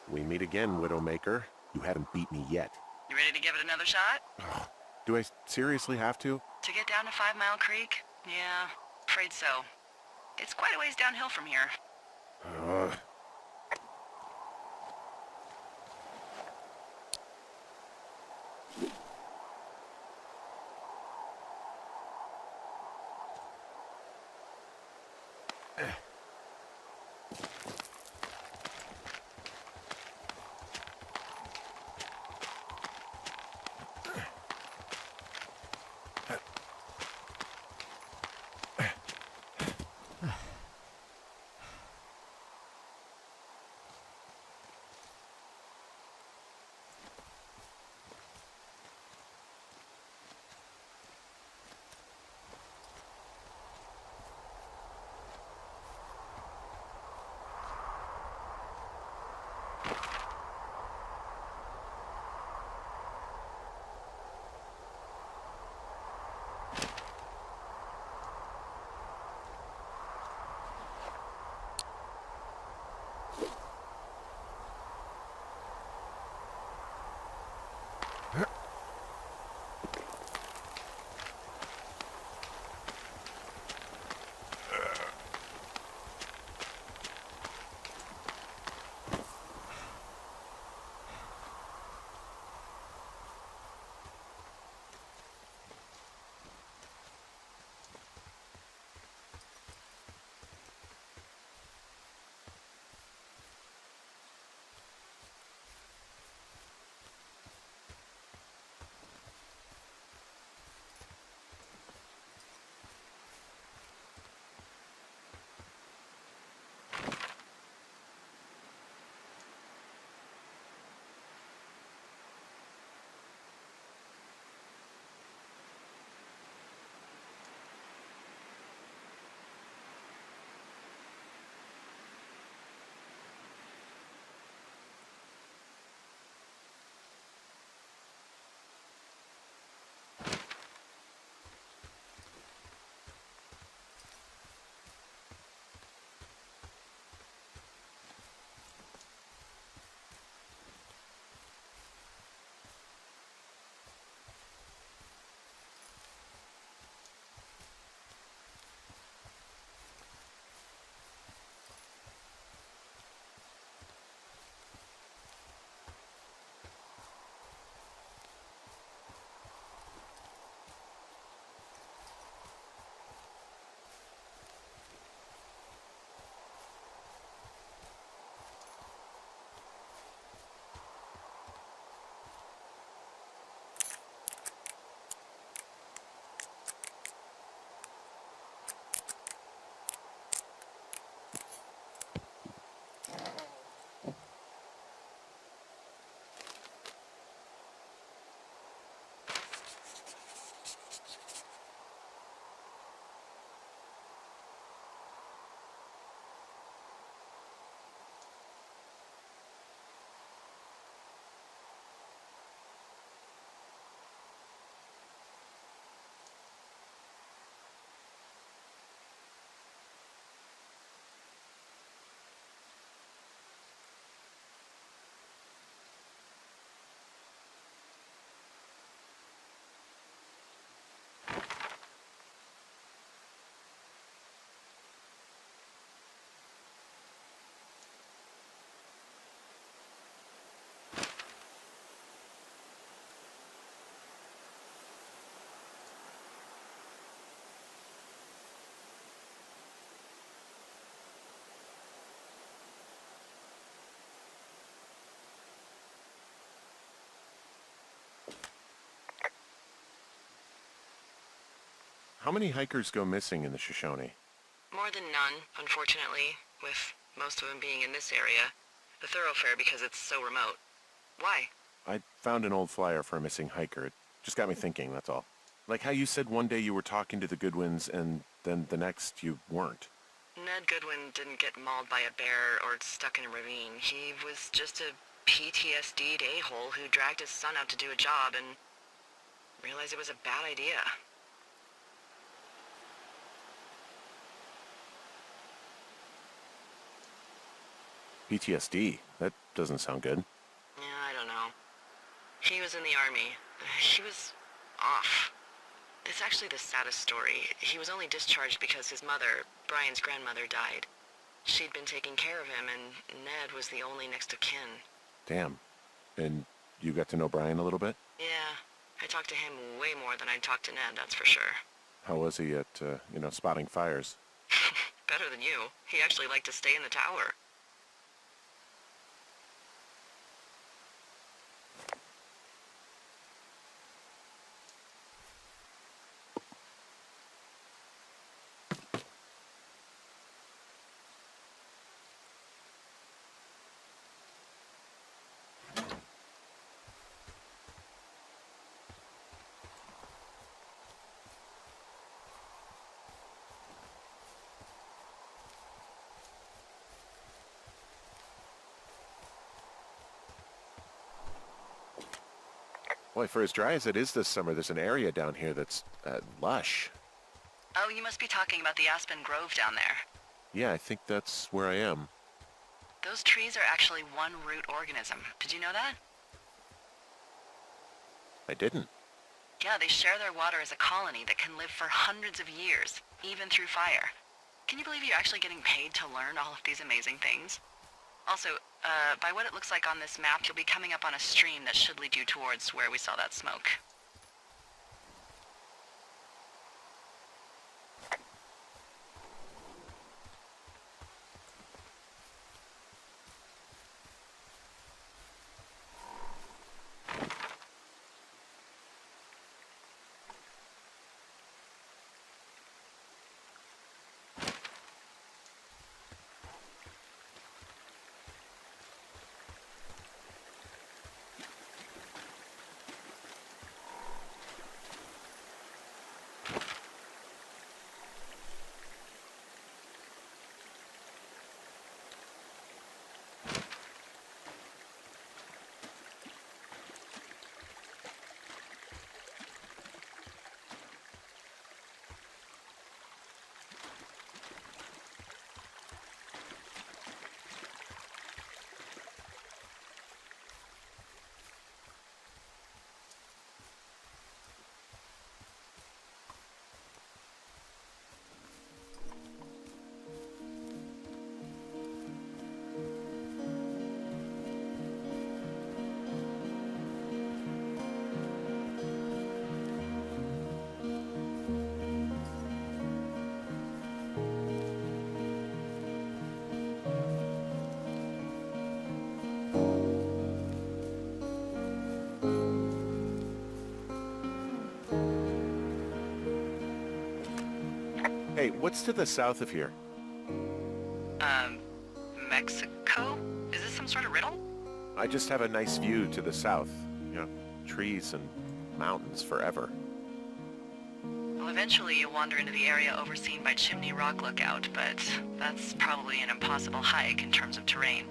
We meet again, Widowmaker. You haven't beat me yet. You ready to give it another shot? Do I seriously have to? To get down to 5 Mile Creek? Yeah, afraid so. It's quite a ways downhill from here. How many hikers go missing in the Shoshone? More than none, unfortunately, with most of them being in this area. The thoroughfare because it's so remote. Why? I found an old flyer for a missing hiker. It just got me thinking, that's all. Like how you said one day you were talking to the Goodwins and then the next you weren't. Ned Goodwin didn't get mauled by a bear or stuck in a ravine. He was just a PTSD'd a-hole who dragged his son out to do a job and realized it was a bad idea. PTSD? That doesn't sound good. Yeah, I don't know. He was in the army. He was off. It's actually the saddest story. He was only discharged because his mother, Brian's grandmother, died. She'd been taking care of him, and Ned was the only next of kin. Damn. And you got to know Brian a little bit? Yeah, I talked to him way more than I'd talked to Ned, that's for sure. How was he at, spotting fires? Better than you. He actually liked to stay in the tower. Boy, for as dry as it is this summer, there's an area down here that's lush. Oh, you must be talking about the Aspen Grove down there. Yeah, I think that's where I am. Those trees are actually one root organism. Did you know that? I didn't. Yeah, they share their water as a colony that can live for hundreds of years, even through fire. Can you believe you're actually getting paid to learn all of these amazing things? Also, by what it looks like on this map, you'll be coming up on a stream that should lead you towards where we saw that smoke. Hey, what's to the south of here? Mexico? Is this some sort of riddle? I just have a nice view to the south. Trees and mountains forever. Well, eventually you'll wander into the area overseen by Chimney Rock Lookout, but that's probably an impossible hike in terms of terrain.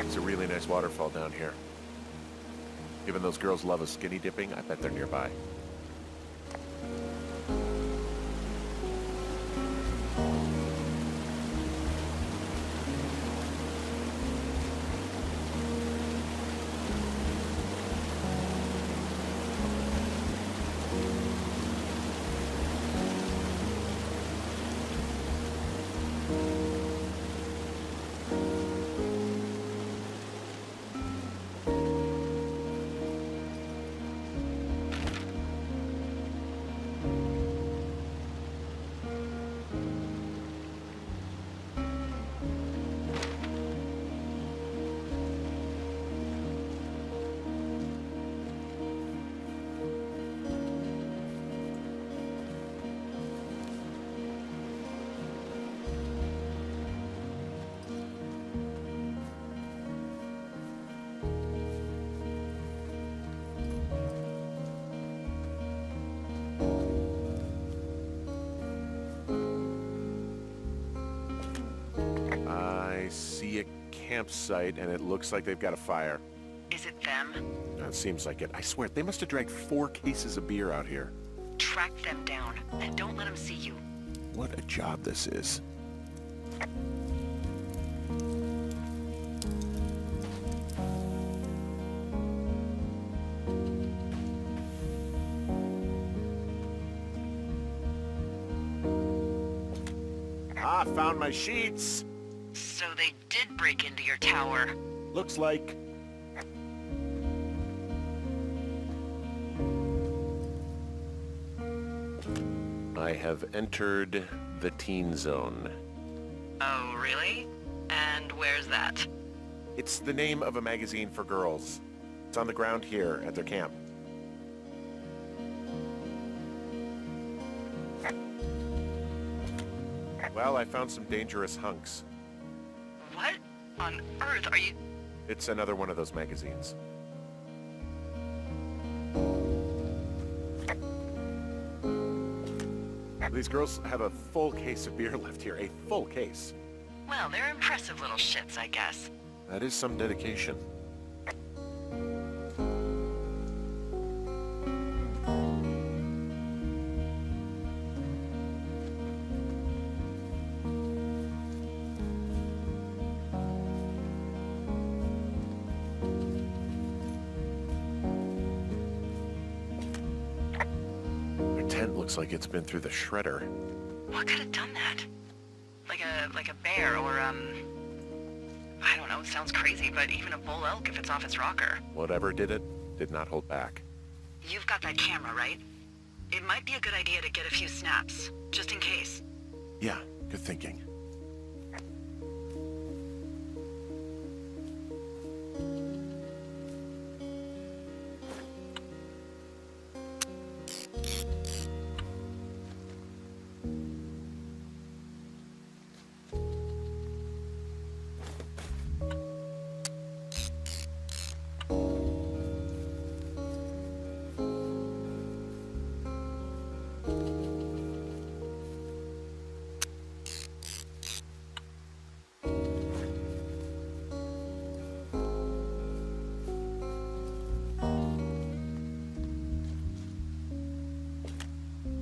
It's a really nice waterfall down here. Given those girls love a skinny dipping, I bet they're nearby. campsite, and it looks like they've got a fire. Is it them? It seems like it. I swear, they must have dragged 4 cases of beer out here. Track them down, and don't let them see you. What a job this is. Ah, found my sheets. So they did break into your tower. Looks like... I have entered the teen zone. Oh, really? And where's that? It's the name of a magazine for girls. It's on the ground here at their camp. Well, I found some dangerous hunks. What on earth are you... It's another one of those magazines. These girls have a full case of beer left here. A full case. Well, they're impressive little shits, I guess. That is some dedication. Their tent looks like it's been through the shredder. What could have done that? Like a bear or, I don't know, it sounds crazy, but even a bull elk if it's off its rocker. Whatever did it, did not hold back. You've got that camera, right? It might be a good idea to get a few snaps, just in case. Yeah, good thinking.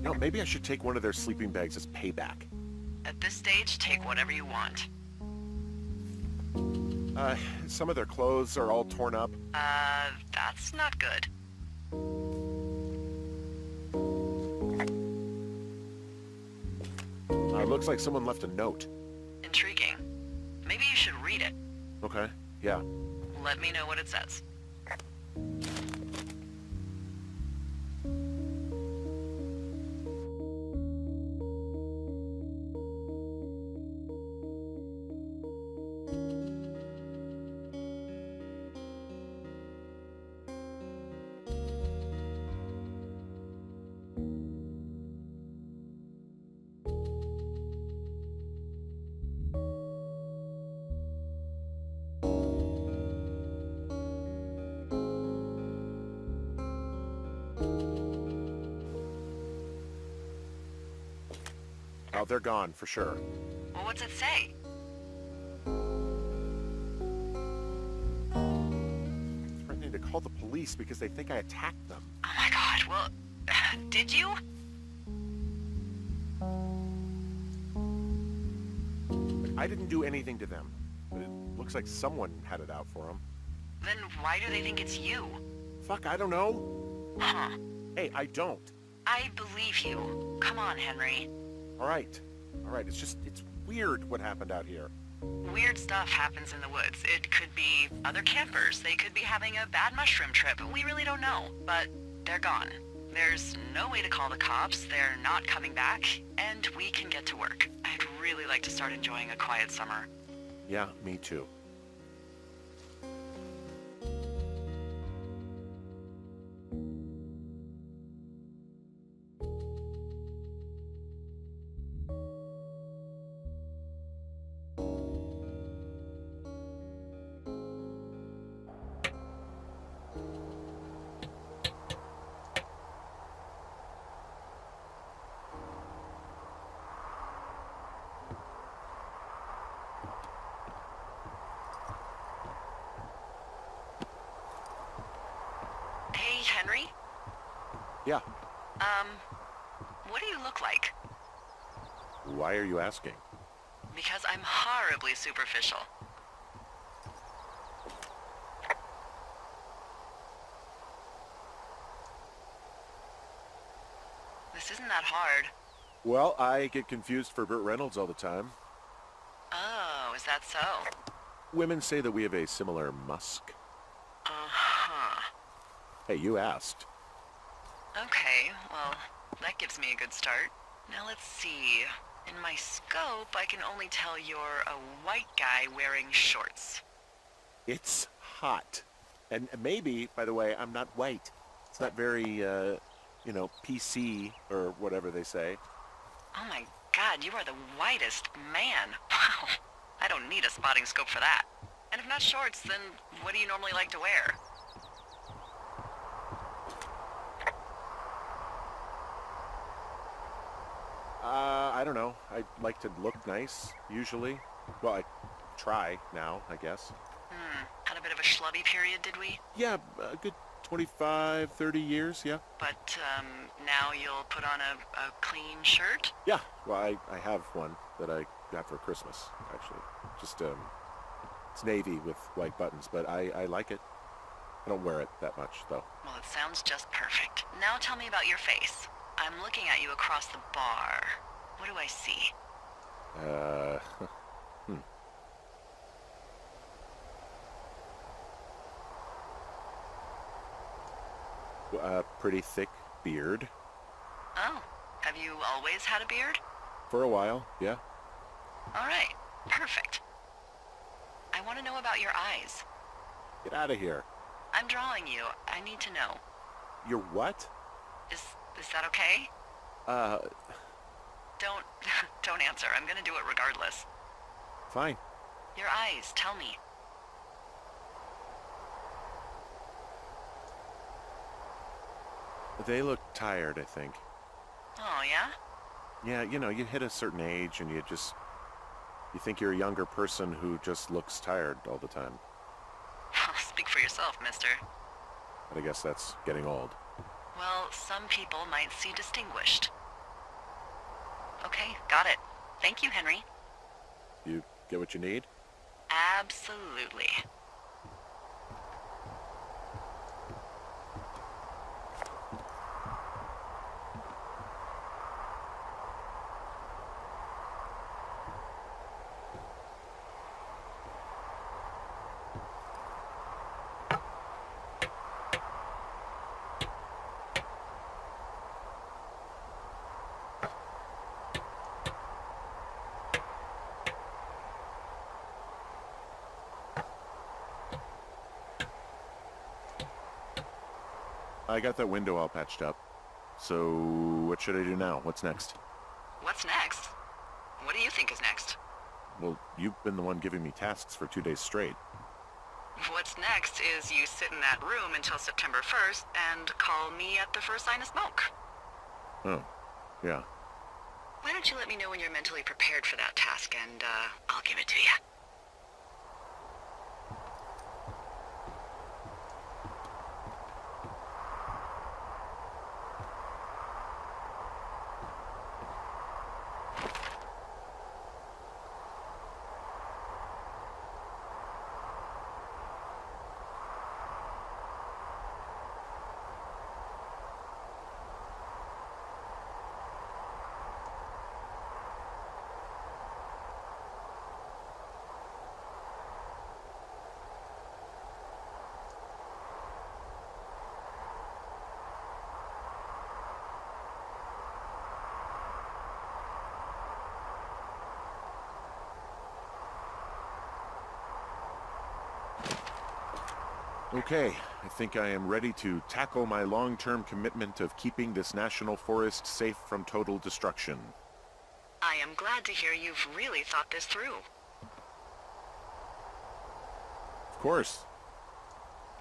You know, maybe I should take one of their sleeping bags as payback. At this stage, take whatever you want. Some of their clothes are all torn up. That's not good. Looks like someone left a note. Intriguing. Maybe you should read it. Okay, yeah. Let me know what it says. Oh, they're gone, for sure. Well, what's it say? Threatening to call the police because they think I attacked them. Oh my god, well, did you? I didn't do anything to them, but it looks like someone had it out for them. Then why do they think it's you? Fuck, I don't know. Huh. Hey, I don't. I believe you. Come on, Henry. All right, it's weird what happened out here. Weird stuff happens in the woods. It could be other campers. They could be having a bad mushroom trip. We really don't know, but they're gone. There's no way to call the cops. They're not coming back, and we can get to work. I'd really like to start enjoying a quiet summer. Yeah, me too. Yeah. Um, what do you look like? Why are you asking? Because I'm horribly superficial. This isn't that hard. Well, I get confused for Burt Reynolds all the time. Oh, is that so? Women say that we have a similar musk. Uh-huh. Hey, you asked. Okay, well, that gives me a good start. Now let's see. In my scope, I can only tell you're a white guy wearing shorts. It's hot. And maybe, by the way, I'm not white. It's not very, PC or whatever they say. Oh my god, you are the whitest man. Wow. I don't need a spotting scope for that. And if not shorts, then what do you normally like to wear? I don't know. I like to look nice, usually. Well, I try now, I guess. Had a bit of a schlubby period, did we? Yeah, a good 25, 30 years, yeah. But, now you'll put on a clean shirt? Yeah, well, I have one that I got for Christmas, actually. Just, it's navy with white buttons, but I like it. I don't wear it that much, though. Well, it sounds just perfect. Now tell me about your face. I'm looking at you across the bar. What do I see? A pretty thick beard. Oh, have you always had a beard? For a while, yeah. All right, perfect. I want to know about your eyes. Get out of here. I'm drawing you. I need to know. You're what? Is that okay? Don't don't answer. I'm gonna do it regardless. Fine. Your eyes, tell me. They look tired, I think. Oh, yeah? Yeah, you hit a certain age and you think you're a younger person who just looks tired all the time. Speak for yourself, mister. But I guess that's getting old. Well, some people might see distinguished. Okay, got it. Thank you, Henry. You get what you need? Absolutely. I got that window all patched up. So, what should I do now? What's next? What's next? What do you think is next? Well, you've been the one giving me tasks for 2 days straight. What's next is you sit in that room until September 1st and call me at the first sign of smoke. Oh, yeah. Why don't you let me know when you're mentally prepared for that task and, I'll give it to you. Okay, I think I am ready to tackle my long-term commitment of keeping this national forest safe from total destruction. I am glad to hear you've really thought this through. Of course.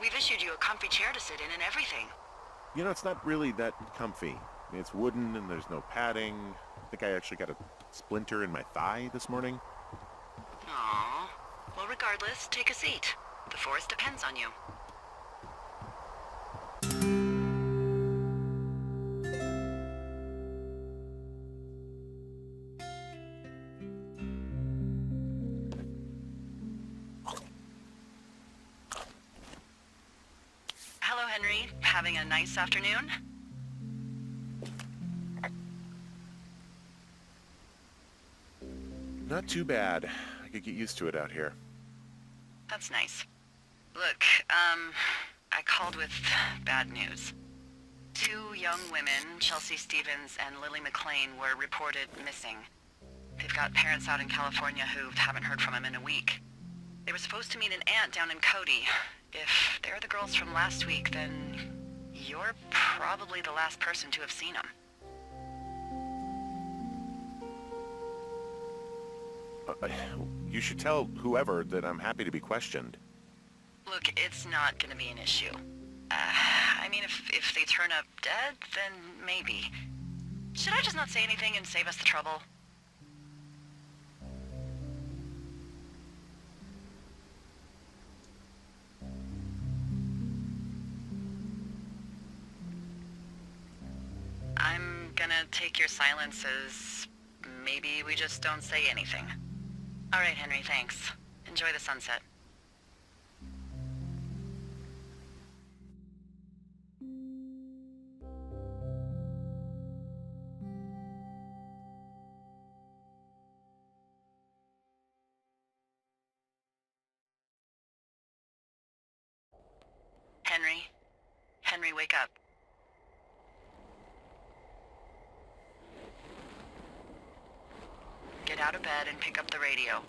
We've issued you a comfy chair to sit in and everything. It's not really that comfy. I mean, it's wooden and there's no padding. I think I actually got a splinter in my thigh this morning. Aww. Well, regardless, take a seat. The forest depends on you. having a nice afternoon? Not too bad. I could get used to it out here. That's nice. Look, I called with bad news. 2 young women, Chelsea Stevens and Lily McLean, were reported missing. They've got parents out in California who haven't heard from them in a week. They were supposed to meet an aunt down in Cody. If they're the girls from last week, then you're probably the last person to have seen them. You should tell whoever that I'm happy to be questioned. Look, it's not gonna be an issue. I mean, if they turn up dead, then maybe. Should I just not say anything and save us the trouble? I'm gonna take your silence as maybe we just don't say anything. All right, Henry, thanks. Enjoy the sunset. Henry? Henry, wake up. Get out of bed and pick up the radio.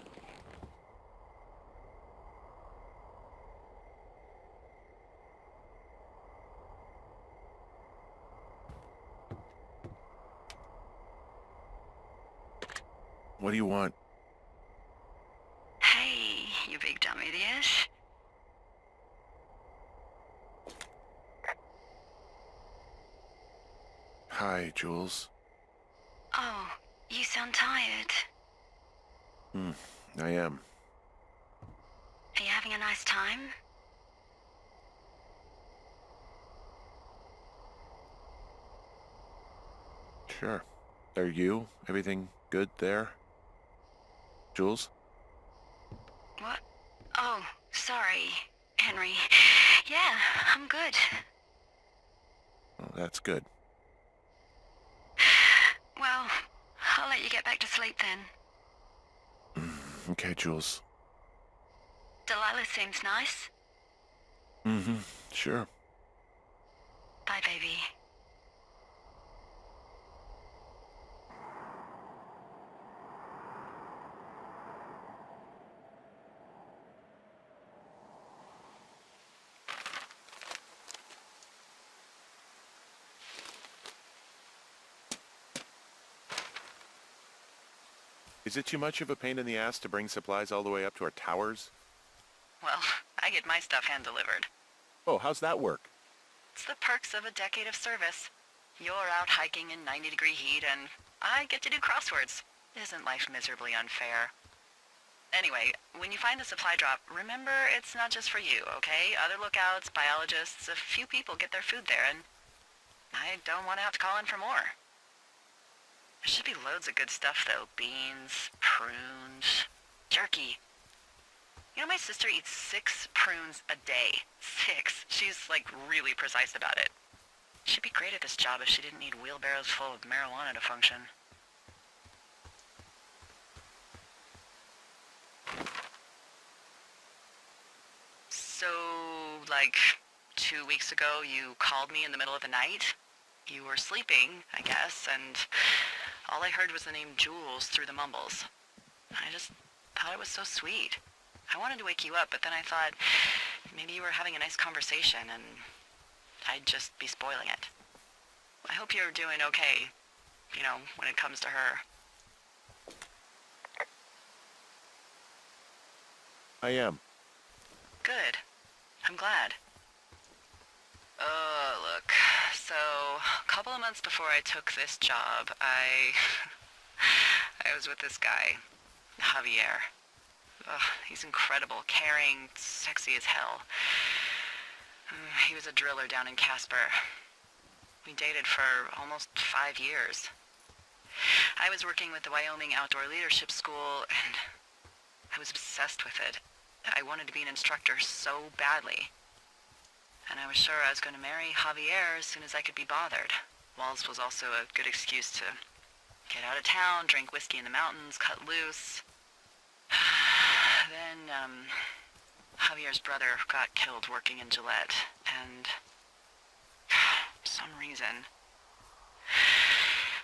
What do you want? Hey, you big dumb idiot. Hi, Jules. Oh, you sound tired. I am. Are you having a nice time? Sure. Are you? Everything good there? Jules? What? Oh, sorry, Henry. Yeah, I'm good. Well, that's good. Well, I'll let you get back to sleep then. Okay, Jules. Delilah seems nice. Sure. Bye, baby. Is it too much of a pain in the ass to bring supplies all the way up to our towers? Well, I get my stuff hand-delivered. Oh, how's that work? It's the perks of a decade of service. You're out hiking in 90-degree heat, and I get to do crosswords. Isn't life miserably unfair? Anyway, when you find the supply drop, remember it's not just for you, okay? Other lookouts, biologists, a few people get their food there, and I don't want to have to call in for more. There should be loads of good stuff, though. Beans, prunes, jerky. You know, my sister eats 6 prunes a day. 6. She's, like, really precise about it. She'd be great at this job if she didn't need wheelbarrows full of marijuana to function. So, like, 2 weeks ago, you called me in the middle of the night? You were sleeping, I guess, and all I heard was the name Jules through the mumbles. I just thought it was so sweet. I wanted to wake you up, but then I thought maybe you were having a nice conversation and I'd just be spoiling it. I hope you're doing okay, you know, when it comes to her. I am. Good. I'm glad. Look, so a couple of months before I took this job, I was with this guy, Javier. Ugh, he's incredible, caring, sexy as hell. He was a driller down in Casper. We dated for almost 5 years. I was working with the Wyoming Outdoor Leadership School, and I was obsessed with it. I wanted to be an instructor so badly. and I was sure I was going to marry Javier as soon as I could be bothered. Walls was also a good excuse to get out of town, drink whiskey in the mountains, cut loose. Then, Javier's brother got killed working in Gillette, and for some reason,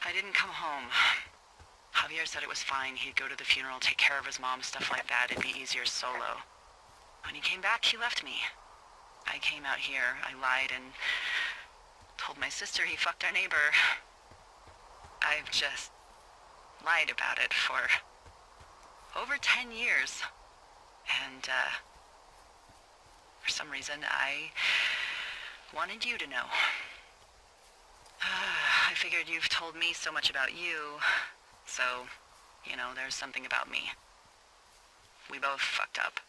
I didn't come home. Javier said it was fine. He'd go to the funeral, take care of his mom, stuff like that. It'd be easier solo. When he came back, he left me. I came out here, I lied, and told my sister he fucked our neighbor. I've just lied about it for over 10 years. And, for some reason, I wanted you to know. I figured you've told me so much about you, so, you know, there's something about me. We both fucked up.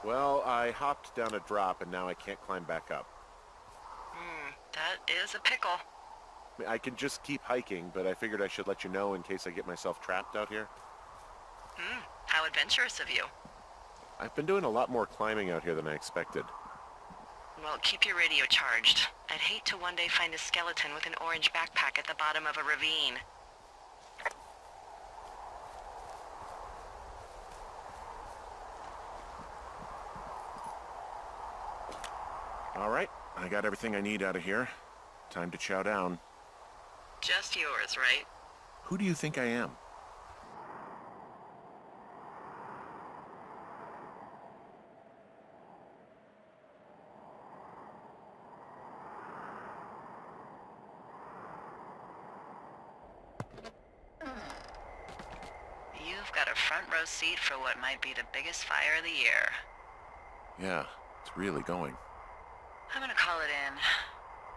Well, I hopped down a drop and now I can't climb back up. That is a pickle. I mean, I can just keep hiking, but I figured I should let you know in case I get myself trapped out here. How adventurous of you. I've been doing a lot more climbing out here than I expected. Well, keep your radio charged. I'd hate to one day find a skeleton with an orange backpack at the bottom of a ravine. All right, I got everything I need out of here. Time to chow down. Just yours, right? Who do you think I am? You've got a front row seat for what might be the biggest fire of the year. Yeah, it's really going. I'm gonna call it in.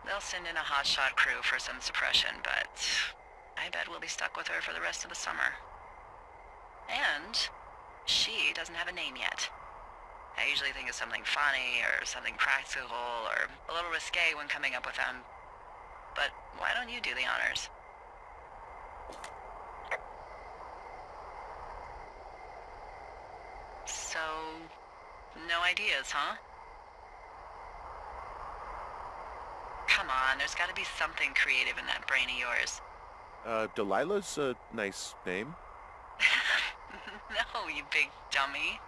They'll send in a hotshot crew for some suppression, but I bet we'll be stuck with her for the rest of the summer. And she doesn't have a name yet. I usually think of something funny or something practical or a little risque when coming up with them. But why don't you do the honors? So, no ideas, huh? Come on, there's gotta be something creative in that brain of yours. Delilah's a nice name. No, you big dummy.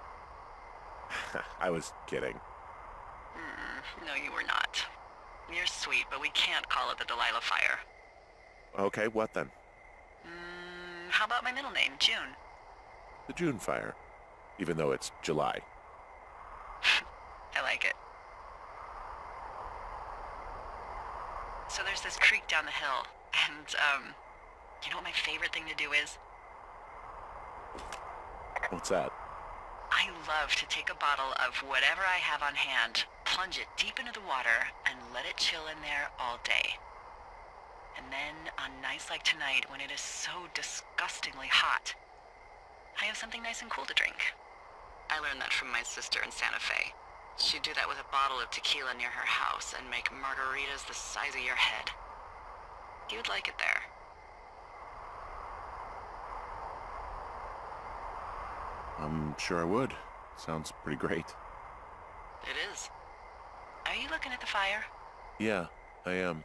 I was kidding. No, you were not. You're sweet, but we can't call it the Delilah Fire. Okay, what then? How about my middle name, June? The June fire. Even though it's July. I like it. So there's this creek down the hill, and, you know what my favorite thing to do is? What's that? I love to take a bottle of whatever I have on hand, plunge it deep into the water, and let it chill in there all day. And then, on nights like tonight, when it is so disgustingly hot, I have something nice and cool to drink. I learned that from my sister in Santa Fe. She'd do that with a bottle of tequila near her house and make margaritas the size of your head. You'd like it there. I'm sure I would. Sounds pretty great. It is. Are you looking at the fire? Yeah, I am.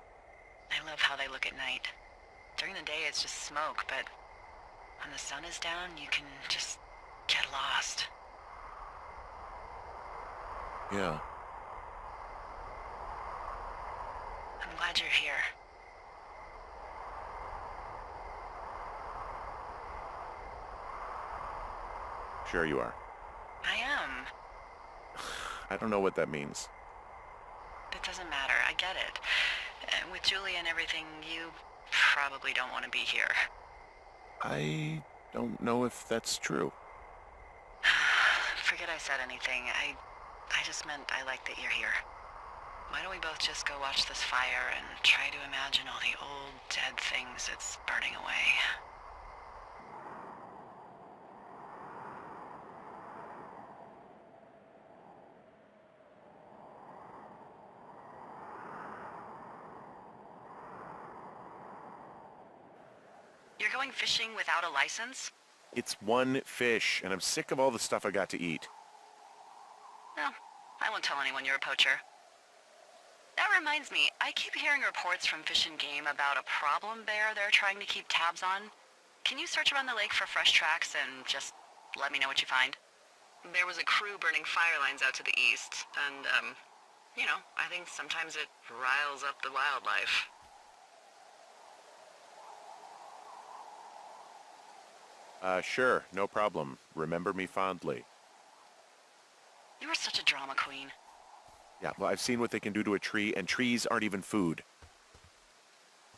I love how they look at night. During the day it's just smoke, but when the sun is down, you can just get lost. Yeah. I'm glad you're here. Sure you are. I am. I don't know what that means. It doesn't matter. I get it. With Julie and everything, you probably don't want to be here. I don't know if that's true. Forget I said anything. I just meant I like that you're here. Why don't we both just go watch this fire and try to imagine all the old, dead things it's burning away? You're going fishing without a license? It's one fish, and I'm sick of all the stuff I got to eat. No, I won't tell anyone you're a poacher. That reminds me, I keep hearing reports from Fish and Game about a problem bear they're trying to keep tabs on. Can you search around the lake for fresh tracks and just let me know what you find? There was a crew burning fire lines out to the east, and, you know, I think sometimes it riles up the wildlife. Sure, no problem. Remember me fondly. You are such a drama queen. Yeah, well, I've seen what they can do to a tree, and trees aren't even food.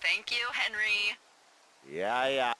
Thank you, Henry. Yeah.